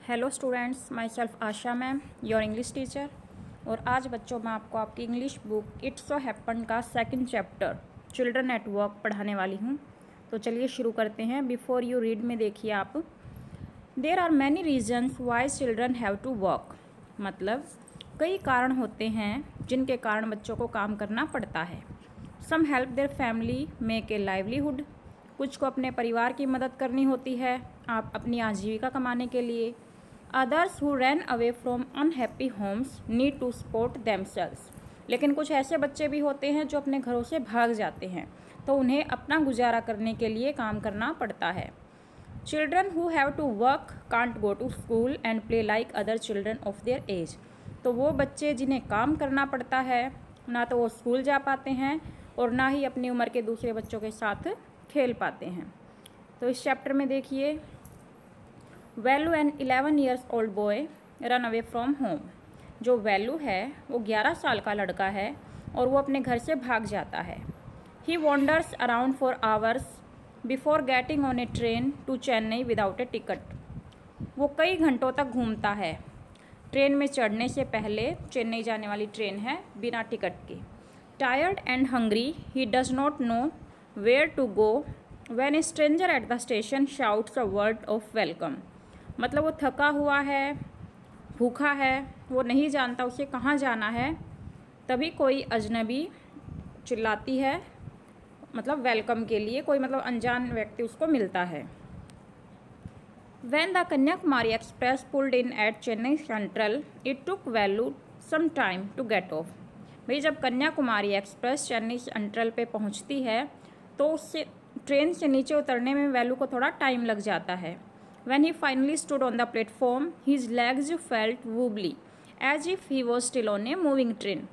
Hello students, myself Asha ma'am, your English teacher. और आज बच्चों मैं आपको आपकी English book it's so happen का second chapter children at work पढ़ाने वाली हूँ। तो चलिए शुरू करते हैं। बिफोर यू रीड में देखिए आप, there are many reasons why children have to work. मतलब कई कारण होते हैं जिनके कारण बच्चों को काम करना पड़ता है। Some help their family make a livelihood. कुछ को अपने परिवार की मदद करनी होती है आप अपनी आजीविका कमाने के लिए। Others who run away from unhappy homes need to support themselves. लेकिन कुछ ऐसे बच्चे भी होते हैं जो अपने घरों से भाग जाते हैं, तो उन्हें अपना गुजारा करने के लिए काम करना पड़ता है। Children who have to work can't go to school and play like other children of their age. तो वो बच्चे जिन्हें काम करना पड़ता है, ना तो वो स्कूल जा पाते हैं और ना ही अपनी उम्र के दूसरे बच्चों के साथ खेल पाते हैं। तो इस चैप्टर में देखिए, Velu an 11 years old boy run away from home. जो वैल्यू है वो 11 साल का लड़का है और वो अपने घर से भाग जाता है। He wanders around for hours before getting on a train to Chennai without a ticket. वो कई घंटों तक घूमता है ट्रेन में चढ़ने से पहले। चेन्नई जाने वाली ट्रेन है बिना टिकट की। Tired and hungry he does not know where to go when a stranger at the station shouts a word of welcome. मतलब वो थका हुआ है, भूखा है, वो नहीं जानता उसे कहाँ जाना है, तभी कोई अजनबी चिल्लाती है, मतलब वेलकम के लिए कोई मतलब अनजान व्यक्ति उसको मिलता है। When the Kanyakumari Express pulled in at Chennai Central, it took Velu some time to get off। भाई जब कन्याकुमारी एक्सप्रेस चेन्नई सेंट्रल पे पहुंचती है तो उससे ट्रेन से नीचे उतरने में वैलू को थोड़ा टाइम लग जाता है। When he finally stood on the platform, his legs felt wobbly, as if he was still on a moving train।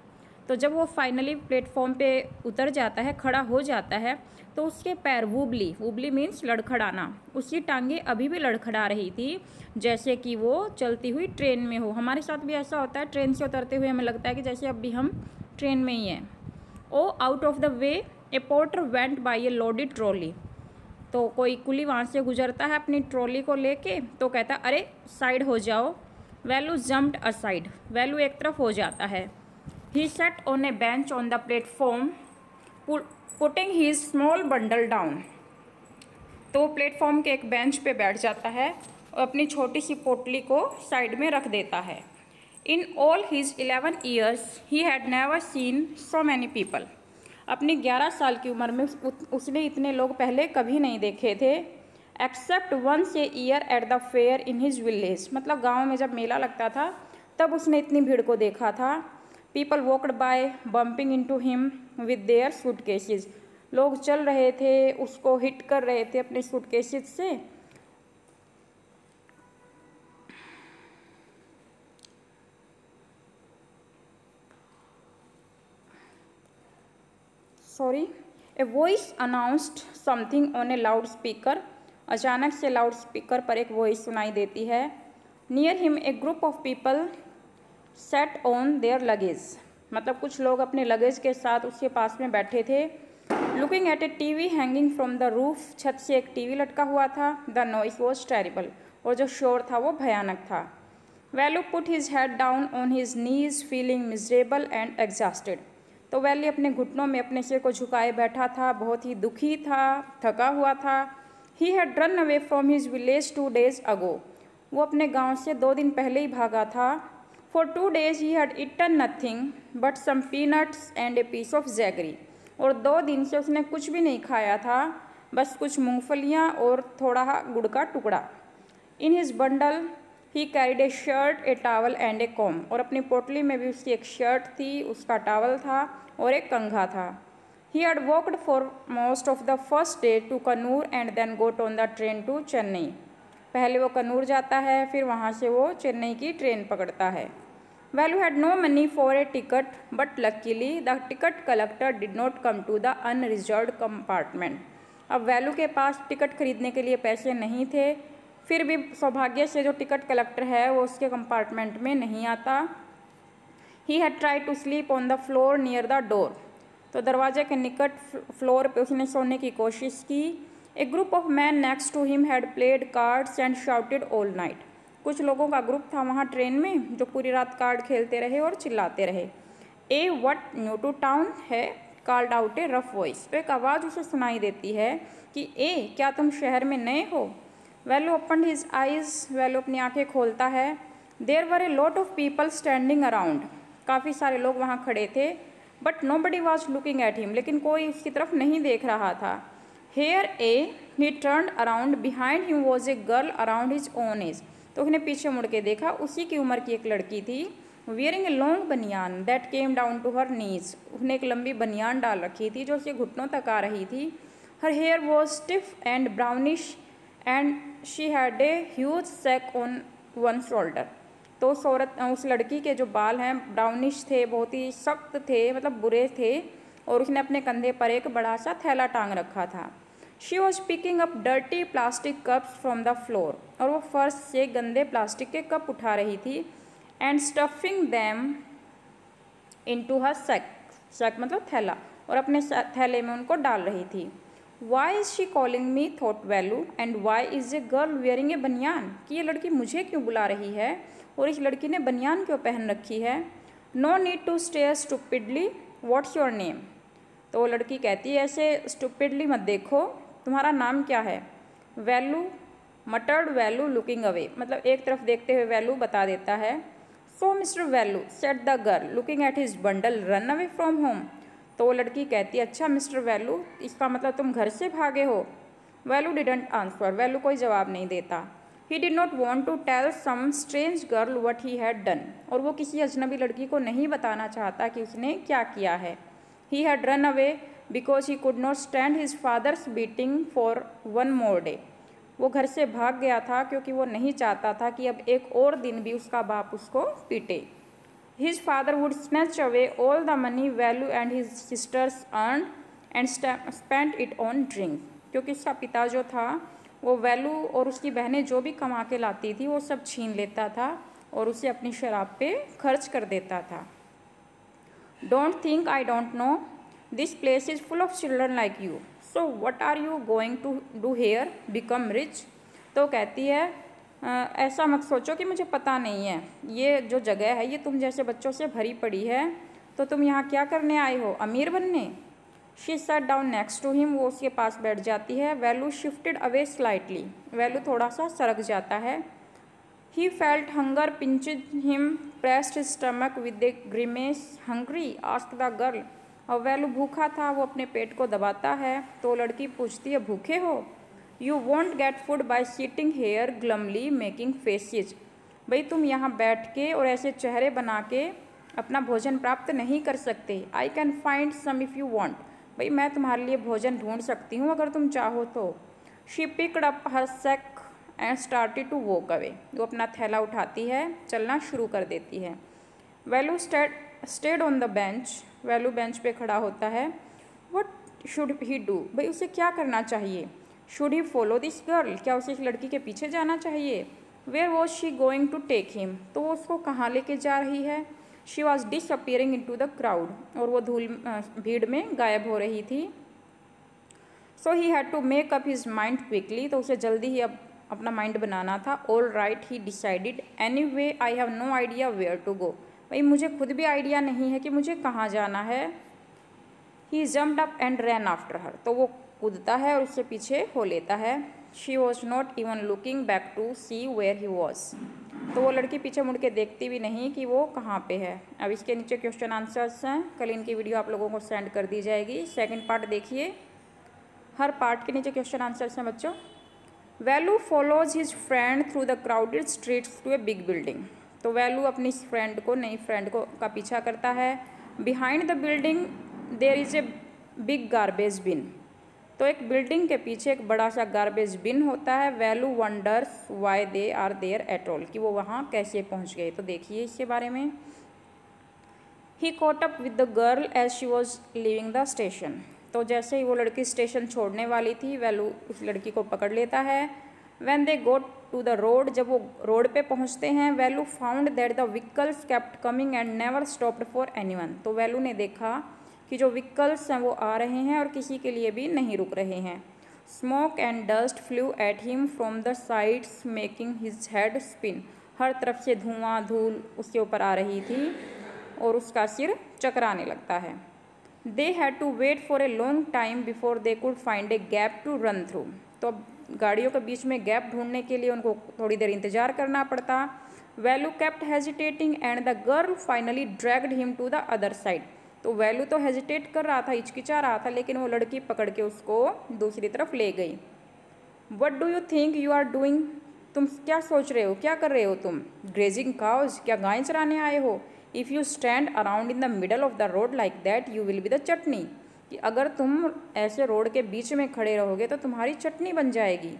तो जब वो फाइनली प्लेटफॉर्म पे उतर जाता है, खड़ा हो जाता है, तो उसके पैर वूबली मीन्स लड़खड़ाना, उसकी टांगें अभी भी लड़खड़ा रही थी जैसे कि वो चलती हुई ट्रेन में हो। हमारे साथ भी ऐसा होता है, ट्रेन से उतरते हुए हमें लगता है कि जैसे अब भी हम ट्रेन में ही हैं। Oh out of the way a porter went by a loaded trolley. तो कोई कुली वहाँ से गुजरता है अपनी ट्रॉली को लेके, तो कहता है अरे साइड हो जाओ। वैल्यू जम्प्ड असाइड, वैल्यू एक तरफ हो जाता है। He sat on a bench on the platform putting his small bundle down. तो प्लेटफॉर्म के एक बेंच पे बैठ जाता है और अपनी छोटी सी पोटली को साइड में रख देता है। In all his 11 years he had never seen so many people. अपनी 11 साल की उम्र में उसने इतने लोग पहले कभी नहीं देखे थे। Except once a year at the fair in his village. मतलब गांव में जब मेला लगता था तब उसने इतनी भीड़ को देखा था। People walked by bumping into him with their suitcases. लोग चल रहे थे, उसको हिट कर रहे थे अपने सूटकेसेस से। A voice announced something on A loud speaker. अचानक से लाउड स्पीकर पर एक वॉइस सुनाई देती है। Near him a group of people set on their luggage. मतलब कुछ लोग अपने लगेज के साथ उसके पास में बैठे थे। Looking at A TV hanging from the roof. छत से एक टीवी लटका हुआ था। The noise was terrible. और जो शोर था वो भयानक था। Value put his head down on his knees feeling miserable and exhausted. तो वैली अपने घुटनों में अपने सिर को झुकाए बैठा था, बहुत ही दुखी था, थका हुआ था। He had run away from his village 2 days अगो। वो अपने गांव से 2 दिन पहले ही भागा था। For 2 days he had eaten nothing but some peanuts and a piece of jaggery. और 2 दिन से उसने कुछ भी नहीं खाया था, बस कुछ मूंगफलियाँ और थोड़ा गुड़ का टुकड़ा। In his bundle he carried A shirt, A towel and A com. और अपनी पोटली में भी उसकी एक शर्ट थी, उसका टावल था और एक कंघा था। He had walked for most of the first day to Kannur and then got on the train to Chennai. पहले वो कन्नूर जाता है, फिर वहाँ से वो चेन्नई की ट्रेन पकड़ता है। Velu had no money for a ticket but luckily the ticket collector did not come to the unreserved compartment. अब वैल्यू के पास टिकट खरीदने के लिए पैसे नहीं थे, फिर भी सौभाग्य से जो टिकट कलेक्टर है वो उसके कंपार्टमेंट में नहीं आता। He had try to sleep on the floor near the door. तो दरवाजे के निकट फ्लोर पे उसने सोने की कोशिश की। A group of men next to him had played cards and shouted all night. कुछ लोगों का ग्रुप था वहाँ ट्रेन में जो पूरी रात कार्ड खेलते रहे और चिल्लाते रहे। ए व्हाट न्यू टू टाउन है कॉल्ड आउट ए रफ वॉइस। तो एक आवाज़ उसे सुनाई देती है कि ए क्या तुम शहर में नए हो। Velu opened his eyes, Velu अपनी आंखें खोलता है। There were a lot of people standing around, काफ़ी सारे लोग वहाँ खड़े थे। But nobody was looking at him, लेकिन कोई उसकी तरफ नहीं देख रहा था। Here a he turned around, behind him was a girl around his own age. तो उसने पीछे मुड़ के देखा, उसी की उम्र की एक लड़की थी। Wearing a long banian that came down to her knees, उसने एक लंबी बनियान डाल रखी थी जो उसके घुटनों तक आ रही थी। Her hair was stiff and brownish and she had a huge sack on one shoulder. तो उस लड़की के जो बाल हैं ब्राउनिश थे, बहुत ही सख्त थे, मतलब बुरे थे, और उसने अपने कंधे पर एक बड़ा सा थैला टांग रखा था। She was picking up dirty plastic cups from the floor, और वो फर्श से गंदे प्लास्टिक के कप उठा रही थी। And stuffing them into her sack मतलब थैला, और अपने थैले में उनको डाल रही थी। Why is she calling me thought Velu and why is a girl wearing a बनियान, कि ये लड़की मुझे क्यों बुला रही है और इस लड़की ने बनियान क्यों पहन रखी है। No need to stare stupidly, what's your name. तो वो लड़की कहती है ऐसे स्टूपिडली मत देखो, तुम्हारा नाम क्या है। Velu muttered Velu looking away, मतलब एक तरफ देखते हुए वैल्यू बता देता है। So mister Velu said the girl looking at his bundle run away from home. तो वो लड़की कहती है अच्छा मिस्टर वैल्यू, इसका मतलब तुम घर से भागे हो। वैल्यू डिडंट आंसर, वैल्यू कोई जवाब नहीं देता। He did not want to tell some strange girl what he had done, और वो किसी अजनबी लड़की को नहीं बताना चाहता कि उसने क्या किया है। He had run away because he could not stand his father's beating for one more day. वो घर से भाग गया था क्योंकि वो नहीं चाहता था कि अब एक और दिन भी उसका बाप उसको पीटे। His father would snatch away all the money value and his sisters earn and spend it on drink, क्योंकि उसका पिता जो था वो वैल्यू और उसकी बहनें जो भी कमा के लाती थी वो सब छीन लेता था और उसे अपनी शराब पे खर्च कर देता था। Don't think I don't know, this place is full of children like you, so what are you going to do here, become rich. तो कहती है ऐसा मत सोचो कि मुझे पता नहीं है, ये जो जगह है ये तुम जैसे बच्चों से भरी पड़ी है, तो तुम यहाँ क्या करने आए हो, अमीर बनने। She sat down next to him, वो उसके पास बैठ जाती है। Velu shifted away slightly, Velu थोड़ा सा सरक जाता है। He felt hunger pinched him, pressed his stomach with a grimace, hungry asked the girl. और वैल्यू भूखा था, वो अपने पेट को दबाता है, तो लड़की पूछती है भूखे हो। You won't get food by sitting here glumly making faces, भाई तुम यहाँ बैठ के और ऐसे चेहरे बना के अपना भोजन प्राप्त नहीं कर सकते। I can find some if you want, भाई मैं तुम्हारे लिए भोजन ढूंढ सकती हूँ अगर तुम चाहो तो। She picked up her sack and started to walk away, वो अपना थैला उठाती है, चलना शुरू कर देती है। Value stayed on the bench, value bench पे खड़ा होता है। व्हाट शुड ही डू, भाई उसे क्या करना चाहिए। Should he follow this girl, क्या उसे इस लड़की के पीछे जाना चाहिए। Where was she going to take him, तो वो उसको कहाँ लेके जा रही है। She was disappearing into the crowd, और वो भीड़ में गायब हो रही थी। So he had to make up his mind quickly, तो उसे जल्दी ही अब अपना माइंड बनाना था। All right he decided, any way I have no idea where to go, भाई मुझे खुद भी आइडिया नहीं है कि मुझे कहाँ जाना है। He jumped up and ran after her, तो वो कूदता है और उससे पीछे हो लेता है। She was not even looking back to see where he was, तो वो लड़की पीछे मुड़ के देखती भी नहीं कि वो कहाँ पे है। अब इसके नीचे क्वेश्चन आंसर्स हैं, कल इनकी वीडियो आप लोगों को सेंड कर दी जाएगी। सेकंड पार्ट देखिए, हर पार्ट के नीचे क्वेश्चन आंसर्स हैं बच्चों। Velu follows his friend through the crowded streets to a big building, तो वैल्यू अपनी फ्रेंड को नई फ्रेंड को का पीछा करता है। Behind the building there is a big garbage bin, तो एक बिल्डिंग के पीछे एक बड़ा सा गार्बेज बिन होता है। Velu wonders why they are there at all, कि वो वहाँ कैसे पहुँच गए, तो देखिए इसके बारे में। He caught up with the girl as she was leaving the station, तो जैसे ही वो लड़की स्टेशन छोड़ने वाली थी वैल्यू उस लड़की को पकड़ लेता है। When they go to the road, जब वो रोड पे पहुँचते हैं, Velu found that the vehicles kept coming and never stopped for anyone, तो वैल्यू ने देखा कि जो व्हीकल्स हैं वो आ रहे हैं और किसी के लिए भी नहीं रुक रहे हैं। Smoke and dust flew at him from the sides making his head spin. हर तरफ से धुआं धूल उसके ऊपर आ रही थी और उसका सिर चकराने लगता है। They had to wait for a long time before they could find a gap to run through. तो अब गाड़ियों के बीच में गैप ढूंढने के लिए उनको थोड़ी देर इंतजार करना पड़ता। Velu kept hesitating and the girl finally dragged him to the other side. तो वैल्यू तो हेजिटेट कर रहा था, हिचकिचा रहा था, लेकिन वो लड़की पकड़ के उसको दूसरी तरफ ले गई। What do you think you are doing? तुम क्या सोच रहे हो, क्या कर रहे हो तुम? ग्रेजिंग काउज, क्या गायें चराने आए हो? If you stand around in the middle of the road like that you will be the chutney. कि अगर तुम ऐसे रोड के बीच में खड़े रहोगे तो तुम्हारी चटनी बन जाएगी।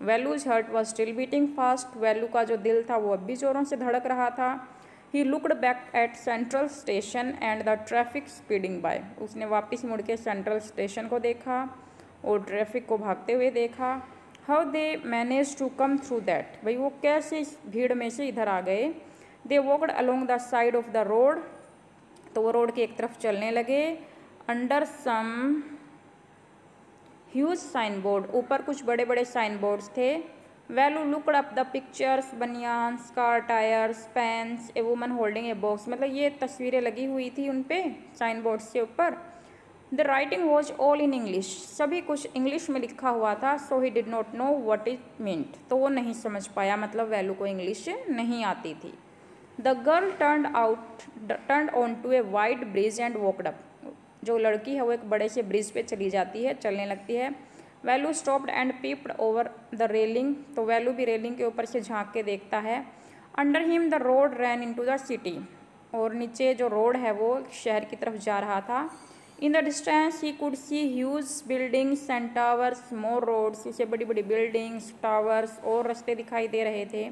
Velu's heart was still beating fast. Velu का जो दिल था वो अब भी जोरों से धड़क रहा था। He looked back at Central Station and the traffic speeding by. उसने वापस मुड़ के सेंट्रल स्टेशन को देखा और ट्रैफिक को भागते हुए देखा। How they manage to come through that. भाई वो कैसे इस भीड़ में से इधर आ गए। They walked along the side of the road. तो वो रोड की एक तरफ चलने लगे। Under some huge sign board, ऊपर कुछ बड़े बड़े साइन बोर्ड्स थे। Velu looked up the pictures, banians, car tyres, pens, a woman holding a box. मतलब ये तस्वीरें लगी हुई थी उन पे साइन बोर्ड्स के ऊपर। The writing was all in English. सभी कुछ इंग्लिश में लिखा हुआ था। So he did not know what it meant. तो वो नहीं समझ पाया, मतलब वैल्यू को इंग्लिश नहीं आती थी। The girl turn on to a wide bridge and walked up. जो लड़की है वो एक बड़े से ब्रिज पे चली जाती है, चलने लगती है। Value stopped and peeped over the railing. तो वैल्यू भी रेलिंग के ऊपर से झांक के देखता है। Under him the road ran into the city. और नीचे जो रोड है वो शहर की तरफ जा रहा था। In the distance he could see huge buildings and towers, more roads. उसे बड़ी बड़ी बिल्डिंग्स, टावर्स और रास्ते दिखाई दे रहे थे।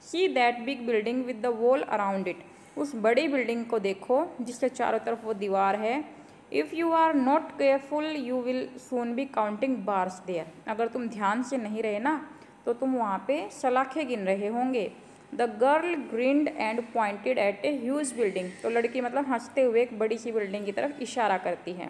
See that big building with the wall around it. उस बड़ी बिल्डिंग को देखो जिसके चारों तरफ वो दीवार है। If you are not careful you will soon be counting bars there. अगर तुम ध्यान से नहीं रहे ना तो तुम वहाँ पे सलाखें गिन रहे होंगे। The girl grind and pointed eight a huge building. तो लड़की मतलब हंसते हुए एक बड़ी सी बिल्डिंग की तरफ इशारा करती है।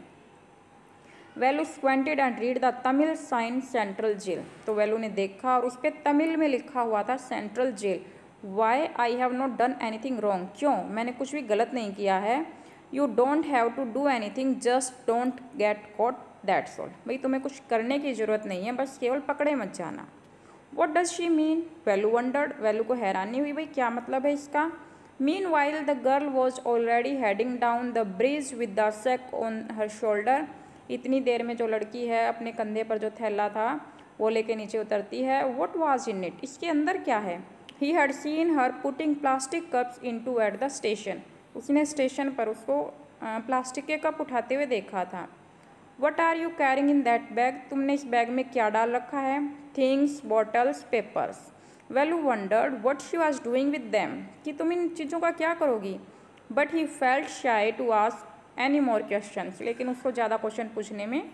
Velu squinted and read the Tamil sign central jail. तो वैल्यू ने देखा और उस पर तमिल में लिखा हुआ था central jail. Why I have not done anything wrong. क्यों, मैंने कुछ भी गलत नहीं किया है। You don't have to do anything, just don't get caught, that's all. भाई तुम्हें कुछ करने की ज़रूरत नहीं है, बस केवल पकड़े मत जाना। What does she mean? Velu wondered. Velu को हैरानी हुई, भाई क्या मतलब है इसका। Meanwhile the girl was already heading down the bridge with the sack on her shoulder. इतनी देर में जो लड़की है अपने कंधे पर जो थैला था वो लेके नीचे उतरती है। What was in it? इसके अंदर क्या है। He had seen her putting plastic cups into at the station. उसने स्टेशन पर उसको प्लास्टिक के कप उठाते हुए देखा था। What are you carrying in that bag? तुमने इस बैग में क्या डाल रखा है। Things, bottles, papers. Velu wondered what she was doing with them. कि तुम इन चीज़ों का क्या करोगी। But he felt shy to ask any more questions. लेकिन उसको ज़्यादा क्वेश्चन पूछने में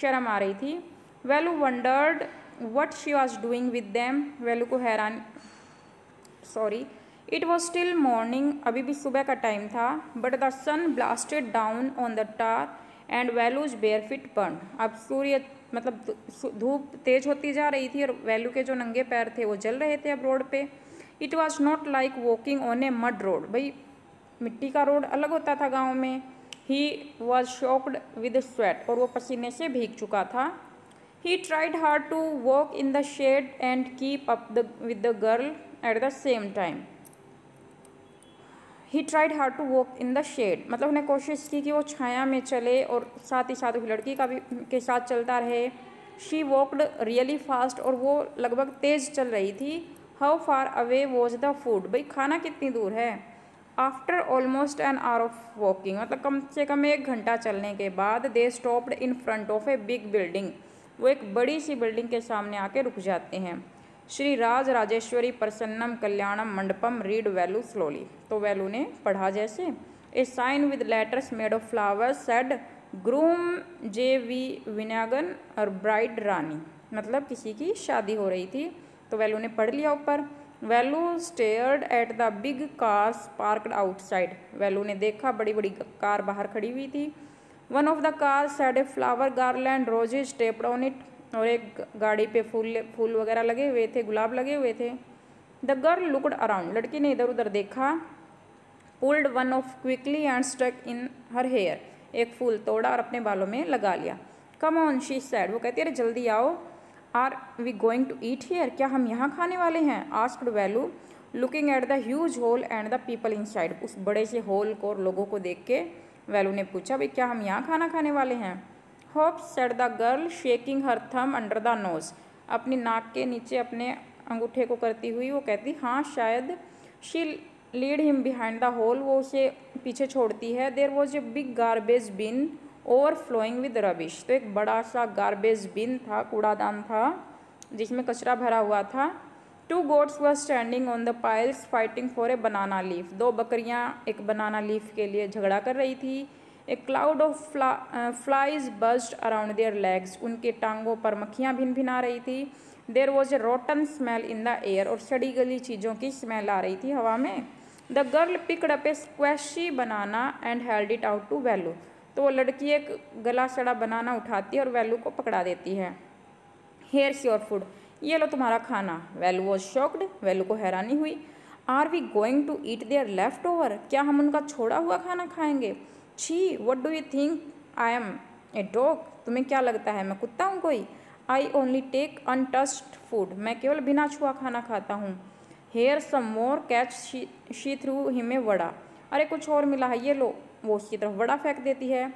शर्म आ रही थी। Velu wondered what she was doing with them. Velu को इट वॉज स्टिल मॉर्निंग। अभी भी सुबह का टाइम था। But the sun blasted down on the tar and Velu's bare feet burn. अब सूर्य मतलब धूप तेज होती जा रही थी और वैल्यू के जो नंगे पैर थे वो जल रहे थे अब रोड पे। It was not like walking on a mud road. भाई मिट्टी का रोड अलग होता था गाँव में। He was soaked with sweat. और वो पसीने से भीग चुका था। He tried hard to walk in the shade and keep up with the girl at the same time. He tried hard to walk in the shade. मतलब उन्हें कोशिश की कि वो छाया में चले और साथ ही साथ उस लड़की का भी के साथ चलता रहे। She walked really fast. और वो लगभग तेज़ चल रही थी। How far away was the food. भाई खाना कितनी दूर है। After almost an hour of walking. मतलब कम से कम 1 घंटा चलने के बाद they stopped in front of A big building. वो एक बड़ी सी बिल्डिंग के सामने आके रुक जाते हैं। Shri Raj Rajeshwari Prasannam Kalyanam Mandapam read Velu slowly. तो वैल्यू ने पढ़ा जैसे। A sign with letters made of flowers said groom J.V. Vinagan और ब्राइड रानी। मतलब किसी की शादी हो रही थी। तो वैल्यू ने पढ़ लिया ऊपर। Value stared at the big cars parked outside. Value ने देखा बड़ी बड़ी कार बाहर खड़ी हुई थी। One of the cars had a flower garland roses taped on it. और एक गाड़ी पे फूल वगैरह लगे हुए थे, गुलाब लगे हुए थे। द गर्ल लुकड अराउंड, लड़की ने इधर उधर देखा। Pulled one off quickly and stuck in her hair, एक फूल तोड़ा और अपने बालों में लगा लिया। कम ऑन शी सैड, वो कहती है अरे जल्दी आओ। Are we going to eat here, क्या हम यहाँ खाने वाले हैं? Asked Velu looking at the huge hole and the people inside, उस बड़े से होल को और लोगों को देख के वैलू ने पूछा भाई क्या हम यहाँ खाना खाने वाले हैं? Hope said the girl shaking her thumb under the nose, अपनी नाक के नीचे अपने अंगूठे को करती हुई वो कहती हाँ शायद। She led him behind the hole, वो उसे पीछे छोड़ती है। There was a big garbage bin overflowing with rubbish, तो एक बड़ा सा गार्बेज बिन था, कूड़ादान था जिसमें कचरा भरा हुआ था। To goats were standing on the piles fighting for a banana leaf, दो बकरियां एक बनाना लीफ के लिए झगड़ा कर रही थी। A cloud of flies buzzed around their legs, उनके टांगों पर मक्खियाँ भिन भिन आ रही थी। There was a rotten smell in the air, और सड़ी गली चीज़ों की स्मेल आ रही थी हवा में। The girl picked up a squishy banana and held it out to Velu, तो वो लड़की एक गला सड़ा बनाना उठाती है और वैल्यू को पकड़ा देती है। हेयर्स योर फूड, ये लो तुम्हारा खाना। वैल्यू वॉज शॉक्ड, वैल्यू को हैरानी हुई। Are we going to eat their leftover, क्या हम उनका छोड़ा हुआ खाना खाएंगे? छी, what do you think I am a dog, तुम्हें क्या लगता है मैं कुत्ता हूँ कोई? I only take untouched food, मैं केवल बिना छुआ खाना खाता हूँ। Here some more catch she threw him a vada, अरे कुछ और मिला है ये लो, वो उसकी तरफ वड़ा फेंक देती है।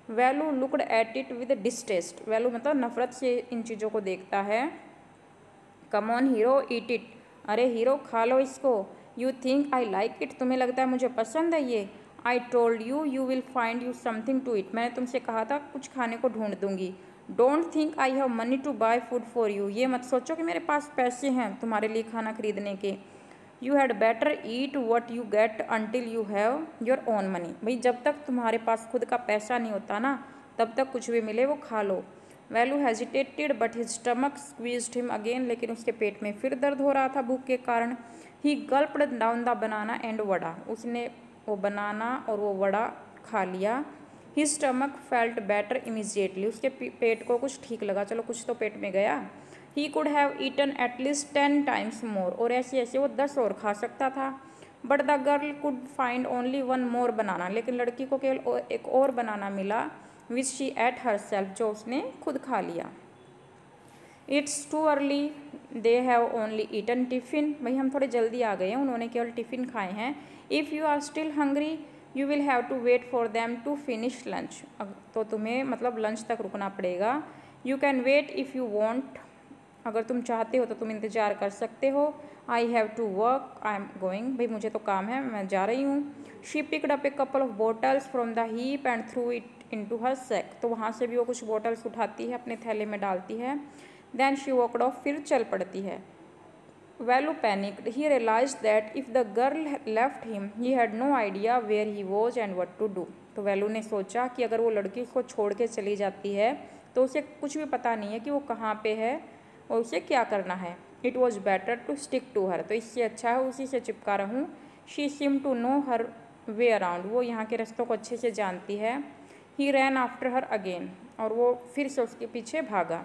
Velu looked at it with distaste, Velu मतलब नफरत से इन चीज़ों को देखता है। Come on hero eat it, अरे हीरो खा लो इसको। You think I like it, तुम्हें लगता है मुझे पसंद है ये? I told you you will find you something to eat, मैंने तुमसे कहा था कुछ खाने को ढूंढ दूंगी। Don't think I have money to buy food for you, ये मत सोचो कि मेरे पास पैसे हैं तुम्हारे लिए खाना खरीदने के। You had better eat what you get until you have your own money, भाई जब तक तुम्हारे पास खुद का पैसा नहीं होता ना तब तक कुछ भी मिले वो खा लो। Velu hesitated but his stomach squeezed him again, लेकिन उसके पेट में फिर दर्द हो रहा था भूख के कारण। He gulped down the banana and vada, उसने वो बनाना और वो वड़ा खा लिया। He stomach felt better immediately, उसके पेट को कुछ ठीक लगा, चलो कुछ तो पेट में गया। He could have eaten at least 10 times more, और ऐसे ऐसे वो 10 और खा सकता था। But the girl could find only one more banana, लेकिन लड़की को केवल एक और बनाना मिला। Which she ate herself, जो उसने खुद खा लिया। It's too early they have only eaten tiffin, भाई हम थोड़े जल्दी आ गए हैं, उन्होंने केवल टिफ़िन खाए हैं। If you are still hungry you will have to wait for them to finish lunch, तो तुम्हें मतलब लंच तक रुकना पड़ेगा। You can wait if you want, अगर तुम चाहते हो तो तुम इंतज़ार कर सकते हो। I have to work I am going, भाई मुझे तो काम है मैं जा रही हूँ। She picked up a couple of bottles from the heap and threw it into her sack, तो वहाँ से भी वो कुछ बॉटल्स उठाती है अपने थैले में डालती है। देन शी वॉकड ऑफ, फिर चल पड़ती है। Velu panicked, he realized that if the girl left him he had no idea where he was and what to do, तो वैल्यू ने सोचा कि अगर वो लड़की उसको छोड़ के चली जाती है तो उसे कुछ भी पता नहीं है कि वो कहाँ पे है और उसे क्या करना है। It was better to stick to her, तो इससे अच्छा है उसी से चिपका रहूँ। She seem to know her way around, वो यहाँ के रास्तों को अच्छे से जानती है। ही रैन आफ्टर हर अगेन, और वो फिर से उसके पीछे भागा।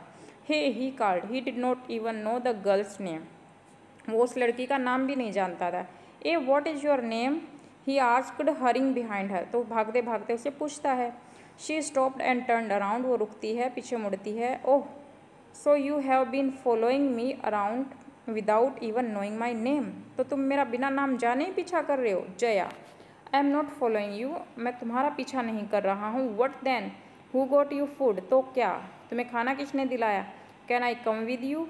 Hey he called, he did not even know the girl's name, वो उस लड़की का नाम भी नहीं जानता था। Eh what is your name, he asked hurrying behind her, तो भागते भागते उसे पूछता है। She stopped and turned around, वो रुकती है पीछे मुड़ती है। Oh so you have been following me around without even knowing my name, तो तुम मेरा बिना नाम जाने ही पीछा कर रहे हो? Jaya, I am not following you, मैं तुम्हारा पीछा नहीं कर रहा हूँ। What then, who got you food, तो क्या तुम्हें खाना किसने दिलाया? Can I come with you,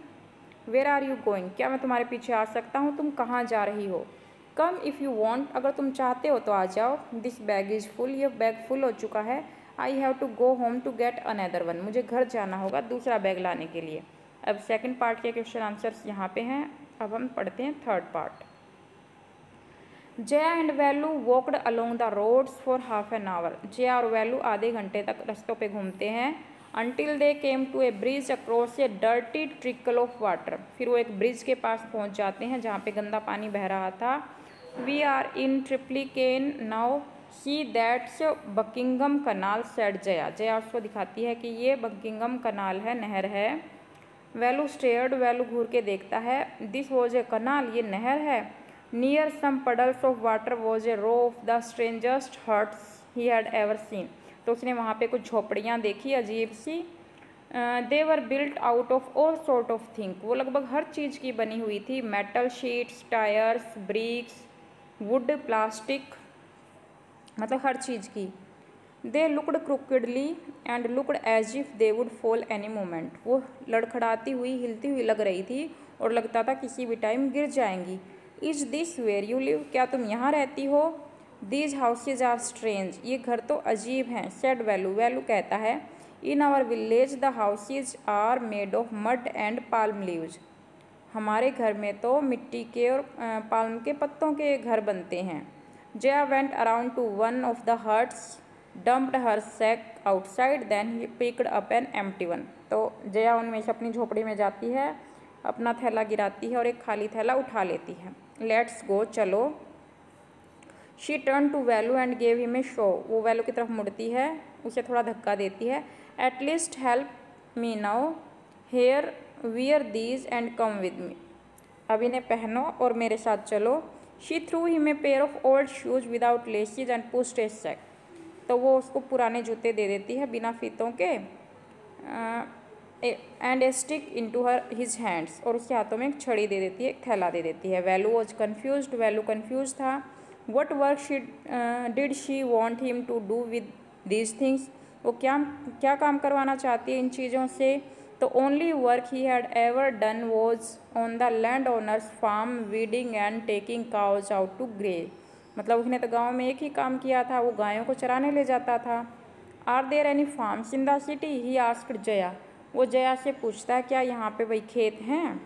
where are you going, क्या मैं तुम्हारे पीछे आ सकता हूँ, तुम कहाँ जा रही हो? कम इफ़ यू वॉन्ट, अगर तुम चाहते हो तो आ जाओ। दिस बैग इज़ फुल, ये बैग फुल हो चुका है। I have to go home to get another one, मुझे घर जाना होगा दूसरा बैग लाने के लिए। अब सेकंड पार्ट के क्वेश्चन आंसर्स यहाँ पे हैं। अब हम पढ़ते हैं third part. Jaya and Velu walked along the roads for half an hour, Jaya और वैल्यू आधे घंटे तक रास्तों पे घूमते हैं। Until they came to a bridge across a dirty trickle of water, फिर वो एक ब्रिज के पास पहुंच जाते हैं जहाँ पे गंदा पानी बह रहा था। We are in Triplicane now, see that's Buckingham canal, said Jaya, Jaya उसको दिखाती है कि ये बकिंगम कनाल है, नहर है। वैलू स्टेयर्ड, वैलू घूर के देखता है। दिस वॉज ए कनाल, ये नहर है। Near some puddles of water was a row of the strangest huts he had ever seen. तो उसने वहाँ पे कुछ झोपड़ियाँ देखी अजीब सी। They were built out of all sort of thing, वो लगभग हर चीज़ की बनी हुई थी। Metal sheets, tyres, bricks, wood, plastic, मतलब हर चीज़ की। They looked crookedly and looked as if they would fall any moment, वो लड़खड़ाती हुई, हिलती हुई लग रही थी और लगता था किसी भी टाइम गिर जाएंगी। Is this where you live, क्या तुम यहाँ रहती हो? दीज हाउसेज आर स्ट्रेंज, ये घर तो अजीब हैं। सेड वैलू, वैलू कहता है। In our village the houses are made of mud and palm leaves, हमारे घर में तो मिट्टी के और पाल्म के पत्तों के घर बनते हैं। Jaya went around to one of the huts, dumped her sack outside, then he picked up an empty one. तो जया उनमें से अपनी झोपड़ी में जाती है, अपना थैला गिराती है और एक खाली थैला उठा लेती है। लेट्स गो, चलो। She turn to Velu and gave him a shove, वो वैलू की तरफ मुड़ती है, उसे थोड़ा धक्का देती है। At least help me now, here wear these and come with me, अब इन्हें पहनो और मेरे साथ चलो। She threw him a pair of old shoes without laces and pushed a sack, तो वो उसको पुराने जूते दे देती है बिना फीतों के। And a stick into his hands, और उसके हाथों में एक छड़ी दे देती है, एक थैला दे देती है। Velu was confused, Velu confuse था। What work did she want him to do with these things, वो क्या काम करवाना चाहती है इन चीज़ों से? तो only work he had ever done was on the land owner's farm, weeding and taking cows out to graze, मतलब उसने तो गांव में एक ही काम किया था, वो गायों को चराने ले जाता था। Are there any farms in the city, he asked Jaya, वो जया से पूछता है क्या यहाँ पे वही खेत हैं?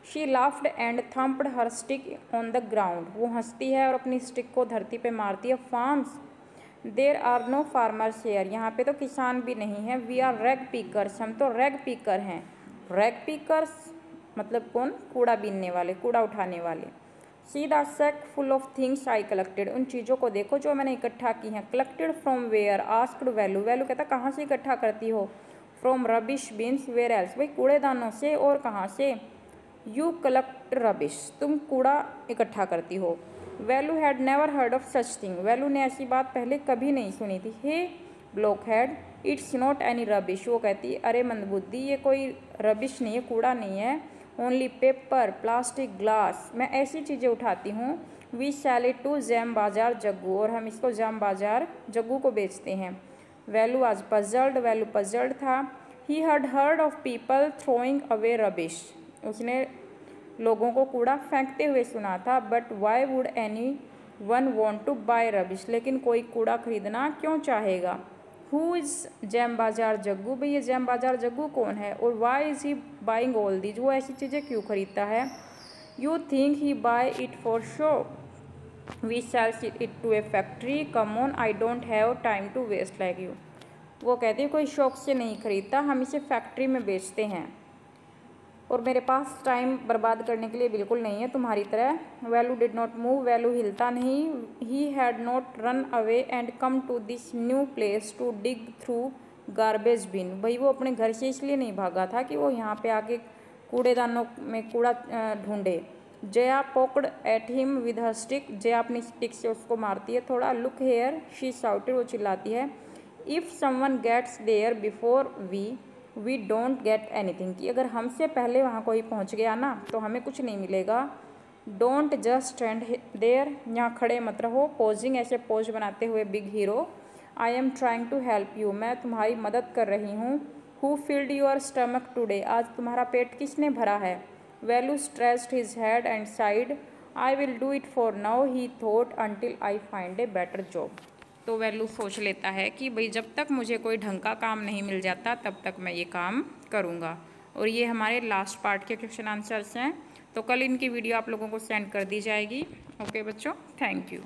She laughed and thumped her stick on the ground, वो हंसती है और अपनी स्टिक को धरती पे मारती है। Farms, there are no farmers here, यहाँ पे तो किसान भी नहीं है। वी आर रैग पिकर्स, हम तो रैग पिकर हैं। रैग पिकर्स मतलब कौन? कूड़ा बीनने वाले, कूड़ा उठाने वाले। See the sack full of things I collected, उन चीज़ों को देखो जो मैंने इकट्ठा की हैं। Collected from where, asked Velu, Velu कहता कहाँ से इकट्ठा करती हो? From rubbish bins, where else, भाई कूड़ेदानों से, और कहाँ से? यू कलेक्ट रबिश, तुम कूड़ा इकट्ठा करती हो। Velu had never heard of such thing, Velu ने ऐसी बात पहले कभी नहीं सुनी थी। Hey blockhead, it's not any rubbish, वो कहती अरे मंदबुद्धि, ये कोई रबिश नहीं है, कूड़ा नहीं है। ओनली पेपर, प्लास्टिक, ग्लास, मैं ऐसी चीज़ें उठाती हूँ। We sell it to Jam Bazaar Jaggu, और हम इसको जाम बाजार जग्गू को बेचते हैं। वैलू आज पजल्ड, वैलू पजल्ड था। He had heard of people throwing away rubbish, उसने लोगों को कूड़ा फेंकते हुए सुना था। But why would anyone want to buy rubbish, लेकिन कोई कूड़ा खरीदना क्यों चाहेगा? Who is jam Bazaar Jaggu, भाई ये जैम बाजार जग्गू कौन है? और why is he buying all these, वो ऐसी चीज़ें क्यों खरीदता है? You think he buy it for show, we sell it to a factory, come on I don't have time to waste like you, वो कहती है कोई शौक से नहीं खरीदता, हम इसे फैक्ट्री में बेचते हैं और मेरे पास टाइम बर्बाद करने के लिए बिल्कुल नहीं है तुम्हारी तरह। Velu did not move, Velu हिलता नहीं। He had not run away and come to this new place to dig through garbage bin, भाई वो अपने घर से इसलिए नहीं भागा था कि वो यहाँ पे आके कूड़ेदानों में कूड़ा ढूंढे। Jaya poked at him with her stick, Jaya अपनी स्टिक से उसको मारती है थोड़ा। लुक हेयर, शी शाउटेड, वो चिल्लाती है। If someone gets there before we don't get anything, कि अगर हमसे पहले वहाँ कोई पहुँच गया ना तो हमें कुछ नहीं मिलेगा। डोंट जस्ट स्टैंड देयर, यहाँ खड़े मत रहो। पोजिंग, ऐसे पोज बनाते हुए big hero. I am trying to help you, मैं तुम्हारी मदद कर रही हूँ। Who filled your stomach today, आज तुम्हारा पेट किसने भरा है? Velu stressed his head and side, I will do it for now he thought until I find a better job. तो वैल्यू सोच लेता है कि भाई जब तक मुझे कोई ढंग का काम नहीं मिल जाता तब तक मैं ये काम करूँगा। और ये हमारे लास्ट पार्ट के क्वेश्चन आंसर्स हैं, तो कल इनकी वीडियो आप लोगों को सेंड कर दी जाएगी। ओके बच्चों, थैंक यू।